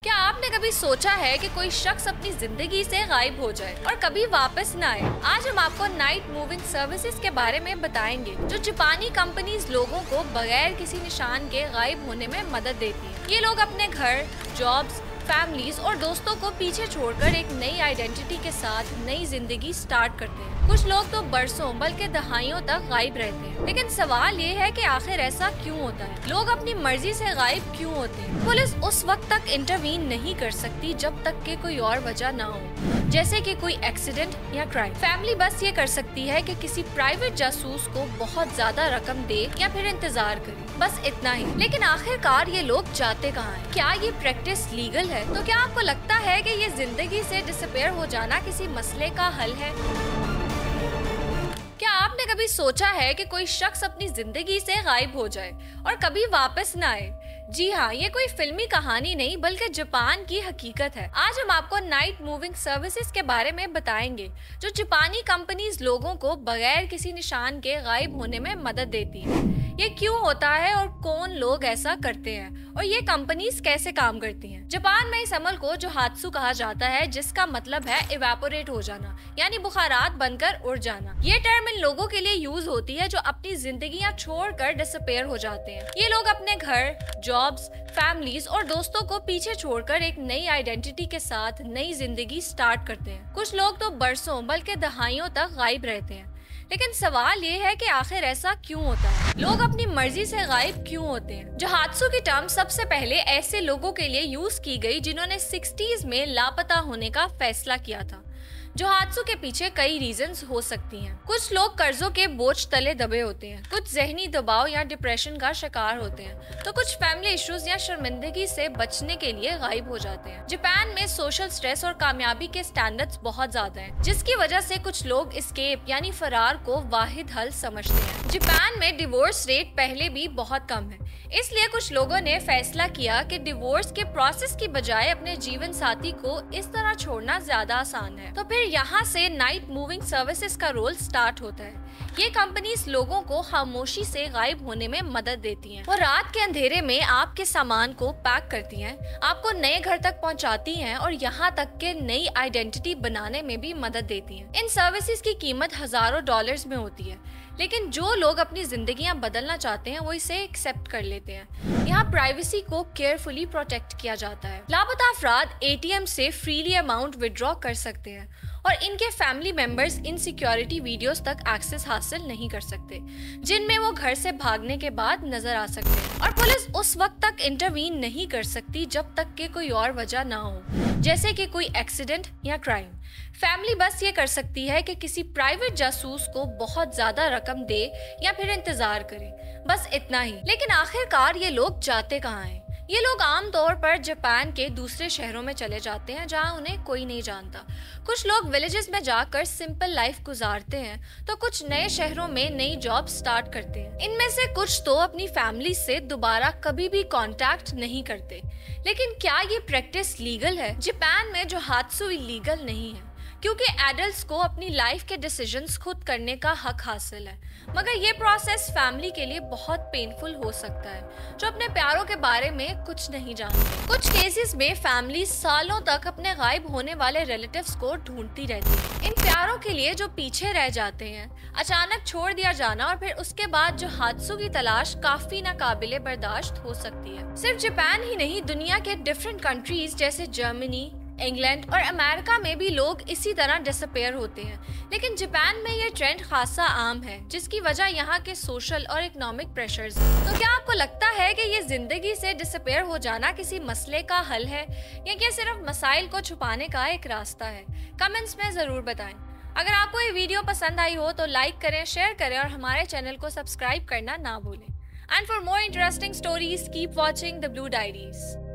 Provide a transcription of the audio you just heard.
क्या आपने कभी सोचा है कि कोई शख्स अपनी जिंदगी से गायब हो जाए और कभी वापस न आए? आज हम आपको नाइट मूविंग सर्विसेज के बारे में बताएंगे, जो जापानी कंपनीज लोगों को बगैर किसी निशान के गायब होने में मदद देती है। ये लोग अपने घर, जॉब्स, फैमिलीज और दोस्तों को पीछे छोड़कर एक नई आइडेंटिटी के साथ नई जिंदगी स्टार्ट करते हैं। कुछ लोग तो बरसों बल्कि दहाइयों तक गायब रहते हैं। लेकिन सवाल ये है कि आखिर ऐसा क्यों होता है? लोग अपनी मर्जी से गायब क्यों होते हैं? पुलिस उस वक्त तक इंटरवीन नहीं कर सकती जब तक कि कोई और वजह ना हो, जैसे कि कोई एक्सीडेंट या क्राइम। फैमिली बस ये कर सकती है कि किसी प्राइवेट जासूस को बहुत ज्यादा रकम दे या फिर इंतजार करे, बस इतना ही। लेकिन आखिरकार ये लोग जाते कहाँ हैं? क्या ये प्रैक्टिस लीगल है? तो क्या आपको लगता है कि ये जिंदगी से डिसअपीयर हो जाना किसी मसले का हल है? क्या आपने कभी सोचा है कि कोई शख्स अपनी जिंदगी से गायब हो जाए और कभी वापस न आए? जी हाँ, ये कोई फिल्मी कहानी नहीं बल्कि जापान की हकीकत है। आज हम आपको नाइट मूविंग सर्विसेज के बारे में बताएंगे, जो जापानी कंपनीज लोगों को बगैर किसी निशान के गायब होने में मदद देती है। ये क्यों होता है और कौन लोग ऐसा करते हैं और ये कंपनीज कैसे काम करती हैं? जापान में इस अमल को जोहात्सु कहा जाता है, जिसका मतलब है इवेपोरेट हो जाना, यानी बुखारात बनकर उड़ जाना। ये टर्म इन लोगों के लिए यूज होती है जो अपनी जिंदगियां छोड़कर डिसअपीयर हो जाते हैं। ये लोग अपने घर, जॉब्स, फैमिलीज और दोस्तों को पीछे छोड़कर एक नई आइडेंटिटी के साथ नई जिंदगी स्टार्ट करते हैं। कुछ लोग तो बरसों बल्कि दहाइयों तक गायब रहते हैं। लेकिन सवाल ये है कि आखिर ऐसा क्यों होता है? लोग अपनी मर्जी से गायब क्यों होते हैं? जोहात्सु की टर्म सबसे पहले ऐसे लोगों के लिए यूज की गई जिन्होंने 60s में लापता होने का फैसला किया था। जोहात्सु के पीछे कई रीजंस हो सकती हैं। कुछ लोग कर्जों के बोझ तले दबे होते हैं, कुछ जहनी दबाव या डिप्रेशन का शिकार होते हैं, तो कुछ फैमिली इश्यूज या शर्मिंदगी से बचने के लिए गायब हो जाते हैं। जापान में सोशल स्ट्रेस और कामयाबी के स्टैंडर्ड्स बहुत ज्यादा हैं, जिसकी वजह से कुछ लोग एस्केप यानी फरार को वाहिद हल समझते हैं। जापान में डिवोर्स रेट पहले भी बहुत कम है, इसलिए कुछ लोगों ने फैसला किया कि डिवोर्स के प्रोसेस की बजाय अपने जीवन साथी को इस तरह छोड़ना ज्यादा आसान है। तो फिर यहाँ से नाइट मूविंग सर्विसेज का रोल स्टार्ट होता है। ये कंपनीज लोगों को खामोशी से गायब होने में मदद देती हैं। वो रात के अंधेरे में आपके सामान को पैक करती हैं, आपको नए घर तक पहुंचाती हैं और यहाँ तक के नई आइडेंटिटी बनाने में भी मदद देती हैं। इन सर्विसेज की कीमत हजारों डॉलर्स में होती है, लेकिन जो लोग अपनी जिंदगियां बदलना चाहते हैं वो इसे एक्सेप्ट कर लेते हैं। यहाँ प्राइवेसी को केयरफुली प्रोटेक्ट किया जाता है। लापता अफराद एटीएम से फ्रीली अमाउंट विड्रॉ कर सकते हैं और इनके family members in security videos तक एक्सेस हासिल नहीं कर सकते, जिनमें वो घर से भागने के बाद नजर आ सकते हैं। और पुलिस उस वक्त तक इंटरवीन नहीं कर सकती जब तक कि कोई और वजह ना हो, जैसे कि कोई एक्सीडेंट या क्राइम। फैमिली बस ये कर सकती है कि किसी प्राइवेट जासूस को बहुत ज्यादा रकम दे या फिर इंतजार करे, बस इतना ही। लेकिन आखिरकार ये लोग जाते कहाँ हैं? ये लोग आमतौर पर जापान के दूसरे शहरों में चले जाते हैं जहां उन्हें कोई नहीं जानता। कुछ लोग विलेजेस में जाकर सिंपल लाइफ गुजारते हैं, तो कुछ नए शहरों में नई जॉब स्टार्ट करते हैं। इनमें से कुछ तो अपनी फैमिली से दोबारा कभी भी कांटेक्ट नहीं करते। लेकिन क्या ये प्रैक्टिस लीगल है? जापान में जोहात्सु इलीगल नहीं है, क्योंकि एडल्ट्स को अपनी लाइफ के डिसीजंस खुद करने का हक हासिल है। मगर ये प्रोसेस फैमिली के लिए बहुत पेनफुल हो सकता है, जो अपने प्यारों के बारे में कुछ नहीं जानते। कुछ केसेस में फैमिली सालों तक अपने गायब होने वाले रिलेटिव्स को ढूंढती रहती है। इन प्यारों के लिए जो पीछे रह जाते हैं, अचानक छोड़ दिया जाना और फिर उसके बाद जोहात्सु की तलाश काफी नाकाबिले बर्दाश्त हो सकती है। सिर्फ जापान ही नहीं, दुनिया के डिफरेंट कंट्रीज जैसे जर्मनी, इंग्लैंड और अमेरिका में भी लोग इसी तरह डिसअपीयर होते हैं। लेकिन जापान में ये ट्रेंड खासा आम है, जिसकी वजह यहाँ के सोशल और इकोनॉमिक प्रेशर्स हैं। तो क्या आपको लगता है कि ये जिंदगी से डिसअपीयर हो जाना किसी मसले का हल है, या ये सिर्फ मसाइल को छुपाने का एक रास्ता है? कमेंट्स में जरूर बताएं। अगर आपको ये वीडियो पसंद आई हो तो लाइक करें, शेयर करें और हमारे चैनल को सब्सक्राइब करना ना भूलें। And for more interesting stories keep watching the blue diaries.